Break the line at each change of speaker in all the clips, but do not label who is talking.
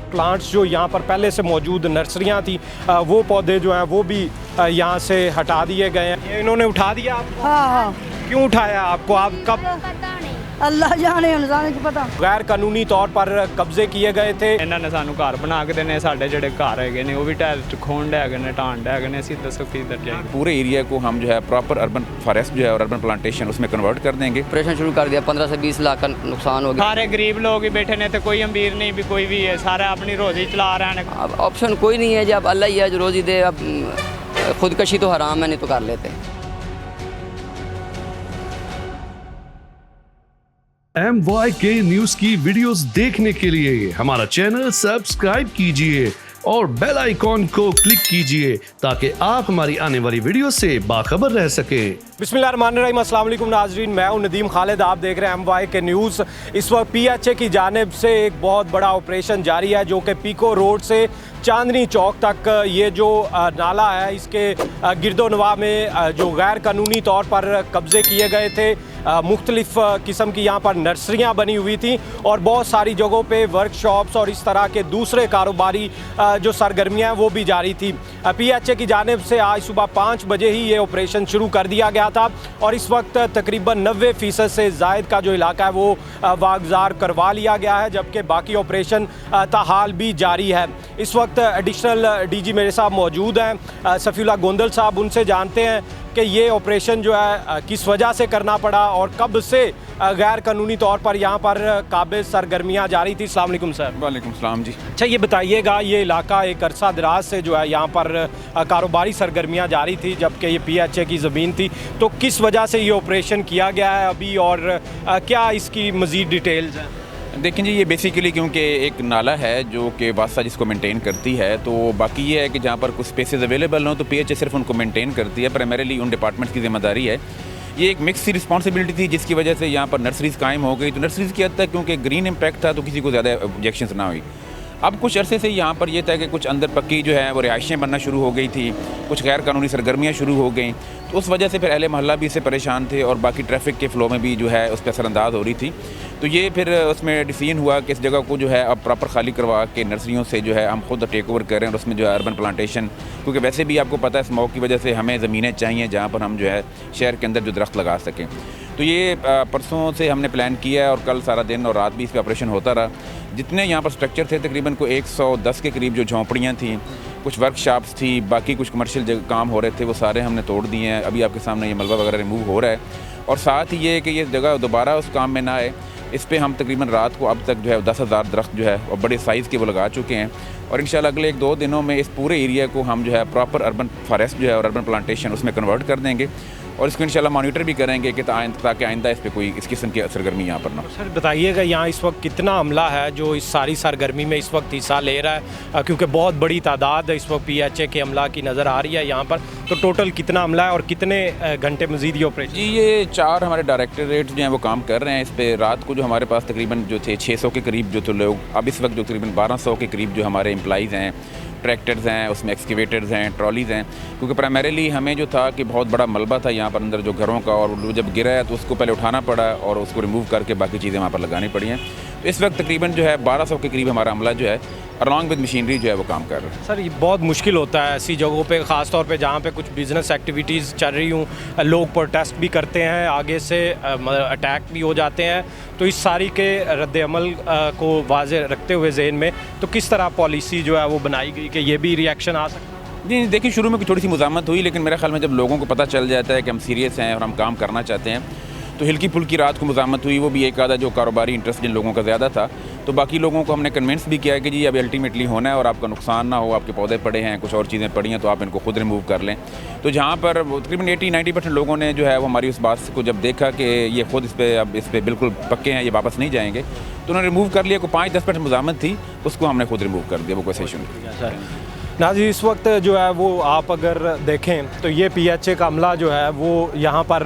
Plants जो यहाँ पर पहले से मौजूद नर्सरियाँ थी वो पौधे जो हैं वो भी यहाँ से हटा दिए गए हैं। ये इन्होंने उठा दिया आपको?
हाँ हाँ,
क्यों उठाया आपको? आप कब?
अल्लाह जाने इंसान की पता।
गैर कानूनी तौर पर कब्जे किए गए थे।
इन्होंने सानू घर बना के देने, साढ़े जेडे घर है वो भी ढाल खोण डैगे ने ढाण डैगे ने, असीं दसो किधर जाएंगे।
पूरे एरिया को हम जो है प्रॉपर अर्बन फॉरेस्ट जो है और अर्बन प्लांटेशन उसमें कन्वर्ट कर देंगे।
ऑपरेशन शुरू कर दिया, 15 से 20 लाख का नुकसान हो गया।
सारे गरीब लोग ही बैठे ने, तो कोई अमीर नहीं भी कोई भी है, सारे अपनी रोजी चला रहे हैं।
अब ऑप्शन कोई नहीं है, जब अल्लाह ही है जो रोज़ी दे। अब खुदकशी तो हराम है, नहीं तो कर लेते।
MYK न्यूज की वीडियोस देखने के लिए हमारा चैनल सब्सक्राइब कीजिए और बेल आइकॉन को क्लिक कीजिए ताकि आप हमारी आने वाली वीडियो से बाखबर रह सकें।
बिस्मिल्लाहिर्रहमानिर्रहीम, अस्सलाम वालेकुम नाजरीन, मैं हूं नदीम खालिद, आप देख रहे हैं MYK न्यूज़। इस वक्त PHA की जानिब से एक बहुत बड़ा ऑपरेशन जारी है जो कि पीको रोड से चांदनी चौक तक ये जो नाला है इसके गिरदोनवा में जो गैर कानूनी तौर पर कब्ज़े किए गए थे, मुख्तलिफ किस्म की यहाँ पर नर्सरियाँ बनी हुई थी और बहुत सारी जगहों पे वर्कशॉप्स और इस तरह के दूसरे कारोबारी जो सरगर्मियाँ हैं वो भी जारी थी। PHA की जानिब से आज सुबह 5 बजे ही ये ऑपरेशन शुरू कर दिया गया था और इस वक्त तकरीबन 90% से ज़ायद का जो इलाका है वो वागजार करवा लिया गया है, जबकि बाकी ऑपरेशन ताहाल भी जारी है। इस वक्त एडिशनल DG मेरे साथ मौजूद हैं, सफ़ीउल्लाह गोंदल साहब, उनसे जानते हैं कि ये ऑपरेशन जो है किस वजह से करना पड़ा और कब से गैर कानूनी तौर पर यहाँ पर काबिज़ सरगर्मियाँ जारी थी। अस्सलाम वालेकुम सर।
वालेकुम सलाम जी।
अच्छा, ये बताइएगा, ये इलाका एक अरसा दराज से जो है यहाँ पर कारोबारी सरगर्मियाँ जारी थी जबकि ये PHA की ज़मीन थी, तो किस वजह से ये ऑपरेशन किया गया है अभी और क्या इसकी मज़ीद डिटेल्स हैं?
देखें जी, ये बेसिकली क्योंकि एक नाला है जो कि वास्ता जिसको मेंटेन करती है, तो बाकी ये है कि जहाँ पर कुछ स्पेसेस अवेलेबल हों तो PHA सिर्फ उनको मेंटेन करती है, प्राइमरीली उन डिपार्टमेंट्स की जिम्मेदारी है। ये एक मिक्स सी रिस्पॉन्सिबिलिटी थी जिसकी वजह से यहाँ पर नर्सरीज़ कायम हो गई। तो नर्सरीज़ की हद तक क्योंकि ग्रीन इम्पैक्ट था तो किसी को ज़्यादा ऑब्जेक्शंस ना हुई। अब कुछ अरसे से यहाँ पर ये था कि कुछ अंदर पक्की जो है वो रिहाइशें बनना शुरू हो गई थी, कुछ गैर कानूनी सरगर्मियाँ शुरू हो गई, तो उस वजह से फिर अहले मोहल्ला भी इससे परेशान थे और बाकी ट्रैफिक के फ़्लो में भी जो है उस पर असरअंदाज हो रही थी। तो ये फिर उसमें डिसीजन हुआ कि इस जगह को जो है अब प्रॉपर खाली करवा के नर्सरियों से जो है हम खुद टेक ओवर करें और उसमें जो है अर्बन प्लांटेशन, क्योंकि वैसे भी आपको पता है स्मोक की वजह से हमें ज़मीनें चाहिए जहाँ पर हम जो है शहर के अंदर जो दरख्त लगा सकें। तो ये परसों से हमने प्लान किया है और कल सारा दिन और रात भी इस पर ऑपरेशन होता रहा। जितने यहाँ पर स्ट्रक्चर थे तकरीबन को 110 के करीब जो झोंपड़ियाँ थी, कुछ वर्कशॉप्स थी, बाकी कुछ कमर्शियल काम हो रहे थे, वो सारे हमने तोड़ दिए हैं। अभी आपके सामने ये मलबा वगैरह रिमूव हो रहा है और साथ ही ये कि ये जगह दोबारा उस काम में ना आए, इस पे हम तकरीबन रात को अब तक जो है 10,000 दरख्त जो है और बड़े साइज़ के वो लगा चुके हैं और इंशाल्लाह अगले 1-2 दिनों में इस पूरे एरिया को हम जो है प्रॉपर अर्बन फॉरेस्ट जो है और अर्बन प्लांटेशन उसमें कन्वर्ट कर देंगे और इसको इंशाल्लाह मॉनिटर भी करेंगे कि ताकि आइंदा इस पर कोई इस किस्म की सरगर्मी यहाँ पर ना हो।
सर बताइएगा, यहाँ इस वक्त कितना अमला है जो इस सारी सरगर्मी में इस वक्त हिस्सा ले रहा है, क्योंकि बहुत बड़ी तादाद इस वक्त PHA के अमला की नज़र आ रही है यहाँ पर, तो टोटल कितना अमला है और कितने घंटे मजीद ये ऑपरेशन?
जी, ये 4 हमारे डायरेक्टरेट जो हैं वो काम कर रहे हैं इस पर। रात को जो हमारे पास तकरीबन जो थे 600 के करीब जो थे लोग, अब इस वक्त जो तकरीबन 1200 के करीब जो हमारे एम्प्लॉइज़ हैं, ट्रैक्टर्स हैं, उसमें एक्सकेवेटर्स हैं, ट्रॉलीज़ हैं, क्योंकि प्राइमरीली हमें जो था कि बहुत बड़ा मलबा था यहाँ पर अंदर जो घरों का, और वो जब गिरा है तो उसको पहले उठाना पड़ा और उसको रिमूव करके बाकी चीज़ें वहाँ पर लगानी पड़ी हैं। तो इस वक्त तकरीबन जो है 1200 के करीब हमारा अमला जो है अलॉन्ग विद मशीनरी जो है वो काम कर रहा है।
सर ये बहुत मुश्किल होता है ऐसी जगहों पे, ख़ास तौर पे जहाँ पे कुछ बिज़नेस एक्टिविटीज़ चल रही हूँ, लोग प्रोटेस्ट भी करते हैं, आगे से अटैक भी हो जाते हैं, तो इस सारी के रद्द-ए-अमल को वाज़े रखते हुए ज़हन में तो किस तरह पॉलिसी जो है वो बनाई गई कि ये भी रिएक्शन आ सकता है?
जी देखिए, शुरू में थोड़ी सी मुज़ामत हुई, लेकिन मेरे ख्याल में जब लोगों को पता चल जाता है कि हम सीरियस हैं और हम काम करना चाहते हैं तो हल्की फुल्की रात को मुज़ामत हुई। वो भी एक आधा जो कारोबारी इंटरेस्ट जिन लोगों का ज़्यादा था, तो बाकी लोगों को हमने कन्विंस भी किया कि जी अब अल्टीमेटली होना है और आपका नुकसान ना हो, आपके पौधे पड़े हैं, कुछ और चीज़ें पड़ी हैं तो आप इनको खुद रिमूव कर लें। तो जहाँ पर तकरीबन 80-90% लोगों ने जो है वो हमारी उस बात को जब देखा कि ये खुद इस पर बिल्कुल पक्के हैं, ये वापस नहीं जाएंगे, तो उन्होंने रिमूव कर लिया। को 5-10% मुज़ामत थी उसको हमने खुद रिमूव कर दिया, वो कोई इशू नहीं।
नाज़रीन, इस वक्त जो है वो आप अगर देखें तो ये PHA का अमला जो है वो यहाँ पर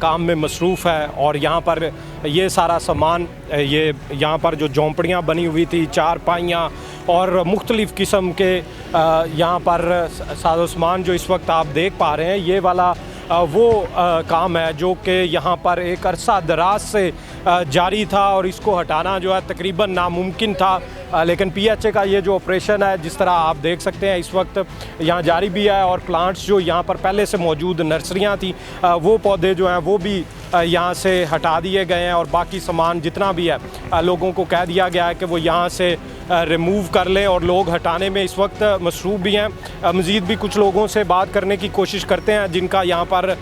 काम में मसरूफ़ है और यहाँ पर ये सारा सामान, ये यहाँ पर जो झोंपड़ियाँ बनी हुई थी, चारपाइयाँ और मुख्तलिफ़ किस्म के यहाँ पर साज़ो सामान जो इस वक्त आप देख पा रहे हैं, ये वाला वो काम है जो कि यहाँ पर एक अरसा दराज से जारी था और इसको हटाना जो है तकरीबन नामुमकिन था। लेकिन पीएचए का ये जो ऑपरेशन है, जिस तरह आप देख सकते हैं इस वक्त यहाँ जारी भी है, और प्लांट्स जो यहाँ पर पहले से मौजूद नर्सरियाँ थी वो पौधे जो हैं वो भी यहाँ से हटा दिए गए हैं, और बाकी सामान जितना भी है लोगों को कह दिया गया है कि वो यहाँ से रिमूव कर लें, और लोग हटाने में इस वक्त मसरूफ़ भी हैं। मज़ीद भी कुछ लोगों से बात करने की कोशिश करते हैं जिनका यहाँ पर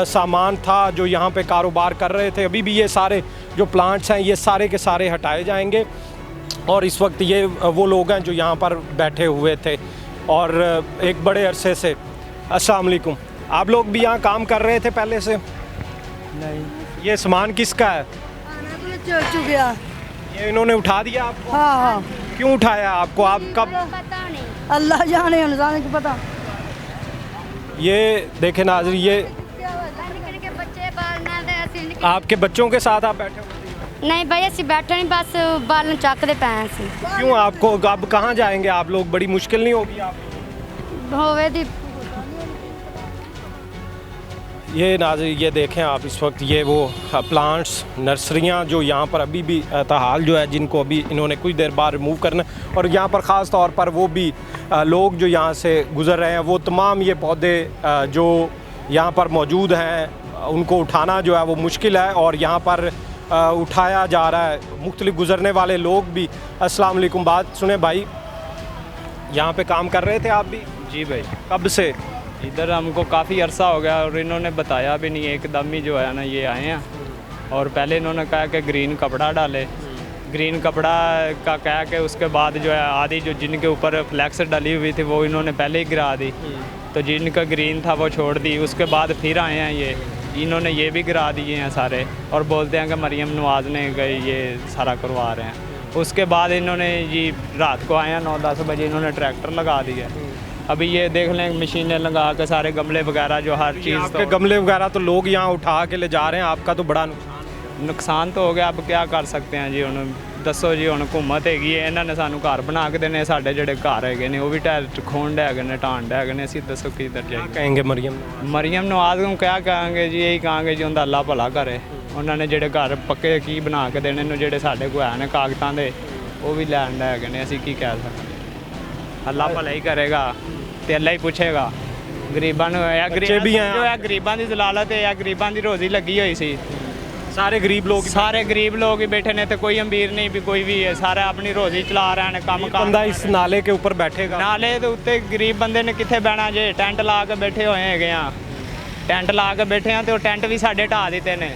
सामान था, जो यहाँ पे कारोबार कर रहे थे। अभी भी ये सारे जो प्लांट्स हैं ये सारे के सारे हटाए जाएंगे, और इस वक्त ये वो लोग हैं जो यहाँ पर बैठे हुए थे और एक बड़े अरसे से। अस्सलाम वालेकुम, आप लोग भी यहाँ काम कर रहे थे पहले से?
नहीं,
ये सामान किसका है?
चुक गया।
ये इन्होंने उठा दिया आपको?
हाँ हाँ,
क्यों उठाया आपको? आप कब?
अल्लाह जाने इंसान को पता।
ये देखें नाज़रीन, ये आपके बच्चों के साथ आप बैठे हो?
नहीं भाई असं बैठे नहीं, बस बालन चकते पे असी।
क्यों आपको अब कहाँ जाएंगे आप लोग? बड़ी मुश्किल नहीं होगी आप?
होवे दी
ये नाज़रीन ये देखें आप इस वक्त ये वो प्लांट्स नर्सरियाँ जो यहाँ पर अभी भी ताहाल जो है, जिनको अभी इन्होंने कुछ देर बाद रिमूव करना, और यहाँ पर ख़ास तौर पर वो भी लोग जो यहाँ से गुज़र रहे हैं, वो तमाम ये पौधे जो यहाँ पर मौजूद हैं उनको उठाना जो है वो मुश्किल है, और यहाँ पर उठाया जा रहा है। मुख्तलिफ गुज़रने वाले लोग भी। अस्सलाम वालेकुम, बात सुने भाई, यहाँ पे काम कर रहे थे आप भी?
जी भाई,
कब से?
इधर हमको काफ़ी अरसा हो गया और इन्होंने बताया भी नहीं, एकदम ही जो है ना ये आए हैं। और पहले इन्होंने कहा कि ग्रीन कपड़ा डाले, ग्रीन कपड़ा का कहा कि उसके बाद जो है आधी जो जिनके ऊपर फ्लैक्स डली हुई थी वो इन्होंने पहले ही गिरा दी, तो जिनका ग्रीन था वो छोड़ दी। उसके बाद फिर आए हैं ये, इन्होंने ये भी गिरा दिए हैं सारे, और बोलते हैं कि मरियम नवाज़ ने गए ये सारा करवा रहे हैं। उसके बाद इन्होंने ये रात को आए हैं 9-10 बजे, इन्होंने ट्रैक्टर लगा दिया। अभी ये देख लें मशीनें लगा के सारे गमले वगैरह जो हर चीज़,
आपके गमले वगैरह तो लोग यहाँ उठा के ले जा रहे हैं, आपका तो बड़ा
नुकसान तो हो गया। अब क्या कर सकते हैं जी, ਹੁਣ ਦੱਸੋ ਜੀ, ਹੁਣ हुकूमत हैगी है, ਇਹਨਾਂ ਨੇ ਸਾਨੂੰ ਘਰ ਬਣਾ ਕੇ ਦੇਣੇ, ਸਾਡੇ ਜਿਹੜੇ ਘਰ ਹੈਗੇ ਨੇ ਉਹ ਵੀ ਢਹਿ ਖੋਣ ਡੇ ਹੈਗੇ ਨੇ, ਢਾਣ ਡੇ ਹੈਗੇ ਨੇ, ਅਸੀਂ ਦੱਸੋ ਕਿੱਧਰ ਜਾਈਏ।
कहेंगे मरियम?
ਮਰੀਮ ਨਵਾਜ਼ ਨੂੰ ਕਿਆ ਕਹਾਂਗੇ ਜੀ, ਇਹੀ ਕਹਾਂਗੇ ਜੀ ਉਹਦਾ ਅੱਲਾ ਭਲਾ ਕਰੇ। ਉਹਨਾਂ ਨੇ ਜਿਹੜੇ ਘਰ ਪੱਕੇ ਕੀ ਬਣਾ ਕੇ ਦੇਣੇ ਨੇ, ਜਿਹੜੇ ਸਾਡੇ ਕੋਲ ਹੈ ਨੇ ਕਾਗਜ਼ਾਂ ਦੇ ਉਹ ਵੀ ਲੈਣ ਡੇ ਹੈਗੇ ਨੇ, ਅਸੀਂ ਕੀ ਕਹਿ ਸਕਦੇ। ਅੱਲਾ ਭਲਾ ਹੀ ਕਰੇਗਾ ਤੇ ਅੱਲਾ ਹੀ ਪੁੱਛੇਗਾ। ਗਰੀਬਾਂ ਨੂੰ ਇਹ ਗਰੀਬਾਂ ਦੀ ਜ਼ਲਾਲਤ ਹੈ, ਇਹ ਗਰੀਬਾਂ ਦੀ ਰੋਜ਼ੀ ਲੱਗੀ ਹੋਈ ਸੀ।
सारे गरीब लोग
ही बैठे ने, तो कोई अमीर नहीं भी कोई भी है, सारे अपनी रोजी चला रहे हैं, काम कर।
बंदा इस नाले के ऊपर बैठेगा?
नाले के उत्ते गरीब बंदे ने कितने बहना जे, टेंट ला के बैठे हुए हैं, टेंट ला के बैठे हैं, तो टेंट भी साढ़े ढा दिते ने।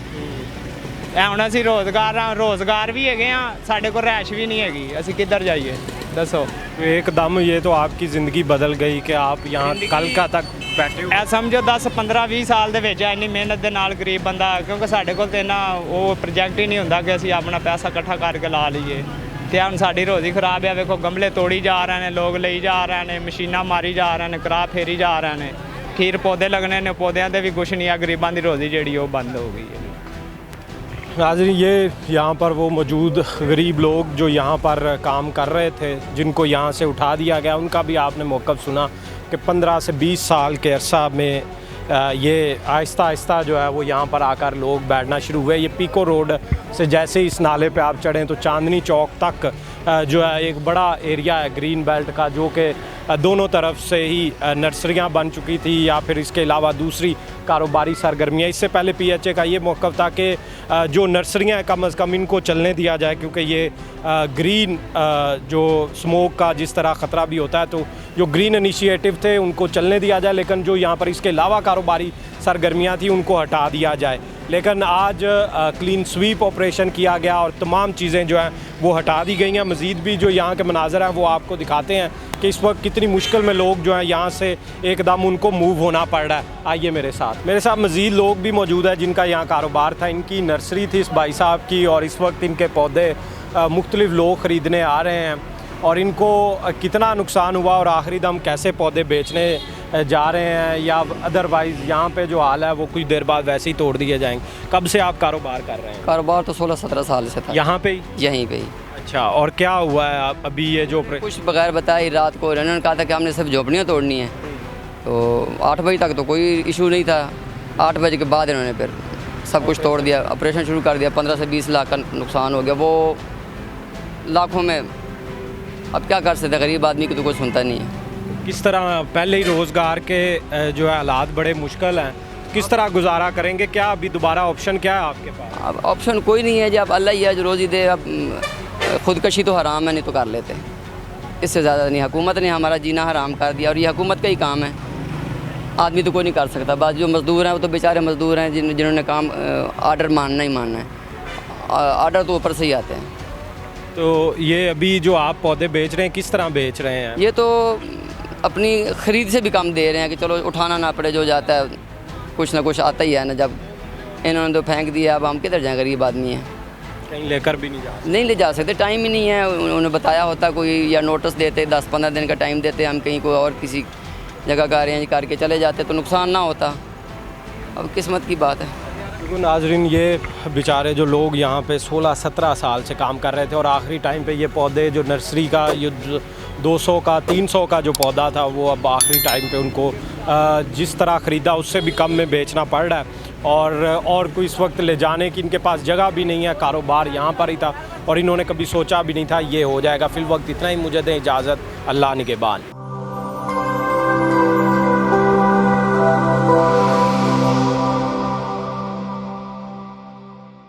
ਹੁਣ ਅਸੀਂ रोजगार भी है, साढ़े को रैश भी नहीं हैगी, ਅਸੀਂ किधर जाइए दसो।
एकदम ये तो आपकी ज़िंदगी बदल गई कि आप यहाँ कल का तक बैठे हो।
समझो 10-15-20 साल ਦੇ ਵਿੱਚ ਇੰਨੀ ਮਿਹਨਤ ਦੇ ਨਾਲ ਗਰੀਬ ਬੰਦਾ, ਕਿਉਂਕਿ ਸਾਡੇ ਕੋਲ ਤੇ ਨਾ ਉਹ ਪ੍ਰੋਜੈਕਟ ਹੀ ਨਹੀਂ ਹੁੰਦਾ ਕਿ ਅਸੀਂ ਆਪਣਾ ਪੈਸਾ ਇਕੱਠਾ ਕਰਕੇ ਲਾ ਲਈਏ, ਤੇ ਹੁਣ ਸਾਡੀ ਰੋਜ਼ੀ ਖਰਾਬ ਹੈ। ਵੇਖੋ ਗਮਲੇ ਤੋੜੀ ਜਾ ਰਹੇ ਨੇ, ਲੋਕ ਲਈ ਜਾ ਰਹੇ ਨੇ, ਮਸ਼ੀਨਾਂ ਮਾਰੀ ਜਾ ਰਹੇ ਨੇ, ਕਰਾ ਫੇਰੀ ਜਾ ਰਹੇ ਨੇ, ਖੀਰ ਪੌਦੇ ਲੱਗਣੇ ਨੇ, ਪੌਦਿਆਂ ਦੇ ਵੀ ਕੁਛ ਨਹੀਂ ਆ, ਗਰੀਬਾਂ ਦੀ ਰੋਜ਼ੀ ਜਿਹੜੀ ਉਹ ਬੰਦ ਹੋ ਗਈ ਹੈ।
नाज़रीन ये यहाँ पर वो मौजूद गरीब लोग जो यहाँ पर काम कर रहे थे, जिनको यहाँ से उठा दिया गया, उनका भी आपने मौक़िफ़ सुना कि 15 से 20 साल के अरसा में ये आहिस्ता आहिस्ता जो है वो यहाँ पर आकर लोग बैठना शुरू हुए। ये पीको रोड से जैसे ही इस नाले पे आप चढ़ें तो चांदनी चौक तक जो है एक बड़ा एरिया है ग्रीन बेल्ट का, जो कि दोनों तरफ से ही नर्सरियाँ बन चुकी थी, या फिर इसके अलावा दूसरी कारोबारी सरगर्मियाँ। इससे पहले पीएचए का ये मौक़िफ़ था कि जो नर्सरियाँ हैं कम अज़ कम इनको चलने दिया जाए, क्योंकि ये ग्रीन जो स्मोक का जिस तरह ख़तरा भी होता है, तो जो ग्रीन इनिशिएटिव थे उनको चलने दिया जाए, लेकिन जो यहाँ पर इसके अलावा कारोबारी सरगर्मियाँ थी उनको हटा दिया जाए। लेकिन आज क्लीन स्वीप ऑपरेशन किया गया और तमाम चीज़ें जो हैं वो हटा दी गई हैं। मज़ीद भी जो यहाँ के मनाज़र हैं वो आपको दिखाते हैं कि इस वक्त कितनी मुश्किल में लोग जो हैं यहाँ से एकदम उनको मूव होना पड़ रहा है। आइए मेरे साथ मज़ीद लोग भी मौजूद हैं जिनका यहाँ कारोबार था। इनकी नर्सरी थी इस भाई साहब की, और इस वक्त इनके पौधे मुख्तलिफ़ लोग ख़रीदने आ रहे हैं, और इनको कितना नुकसान हुआ और आखिरी दम कैसे पौधे बेचने जा रहे हैं, या अदरवाइज़ यहाँ पे जो हाल है वो कुछ देर बाद वैसे ही तोड़ दिए जाएंगे। कब से आप कारोबार कर रहे हैं?
कारोबार तो 16-17 साल से था।
यहाँ पे ही?
यहीं पे ही।
अच्छा, और क्या हुआ है अभी ये जो
कुछ बगैर बताए रात को इन्होंने कहा था कि हमने सिर्फ झोपड़ियाँ तोड़नी है, तो 8 बजे तक तो कोई इशू नहीं था। 8 बजे के बाद इन्होंने फिर सब कुछ तोड़ दिया, ऑपरेशन शुरू कर दिया। 15 से 20 लाख का नुकसान हो गया, वो लाखों में अब क्या कर सकते, गरीब आदमी की तो कोई सुनता नहीं है।
किस तरह पहले ही रोज़गार के जो है हालात बड़े मुश्किल हैं, किस तरह गुजारा करेंगे? क्या अभी दोबारा ऑप्शन क्या है आपके पास?
अब ऑप्शन कोई नहीं है, जब अल्लाह ही है जो रोज़ी दे। अब खुदकशी तो हराम है, नहीं तो कर लेते, इससे ज़्यादा नहीं। हुकूमत ने हमारा जीना हराम कर दिया और ये हुकूमत का ही काम है, आदमी तो कोई नहीं कर सकता। बस जो मज़दूर हैं वो तो बेचारे मज़दूर हैं जिन्होंने काम आर्डर मानना ही मानना है। आर्डर तो ऊपर से ही आते हैं।
तो ये अभी जो आप पौधे बेच रहे हैं किस तरह बेच रहे हैं?
ये तो अपनी ख़रीद से भी कम दे रहे हैं कि चलो उठाना ना पड़े, जो जाता है कुछ ना कुछ आता ही है ना। जब इन्होंने तो फेंक दिया, अब हम किधर जाएँ, गरीब आदमी हैं,
कहीं लेकर भी नहीं जा सकते।
नहीं ले जा सकते, टाइम ही नहीं है। उन्होंने बताया होता कोई, या नोटिस देते 10-15 दिन का टाइम देते, हम कहीं कोई और किसी जगह का अरेंज करके चले जाते तो नुकसान ना होता। अब किस्मत की बात है।
बिल्कुल नाजरीन, ये बेचारे जो लोग यहाँ पे 16-17 साल से काम कर रहे थे और आखिरी टाइम पे ये पौधे जो नर्सरी का ये 200 का 300 का जो पौधा था वो अब आखिरी टाइम पे उनको जिस तरह ख़रीदा उससे भी कम में बेचना पड़ रहा है। और कोई इस वक्त ले जाने की इनके पास जगह भी नहीं है, कारोबार यहाँ पर ही था और इन्होंने कभी सोचा भी नहीं था ये हो जाएगा। फ़िलवक्त इतना ही, मुझे दें इजाज़त, अल्लाह निगहबान।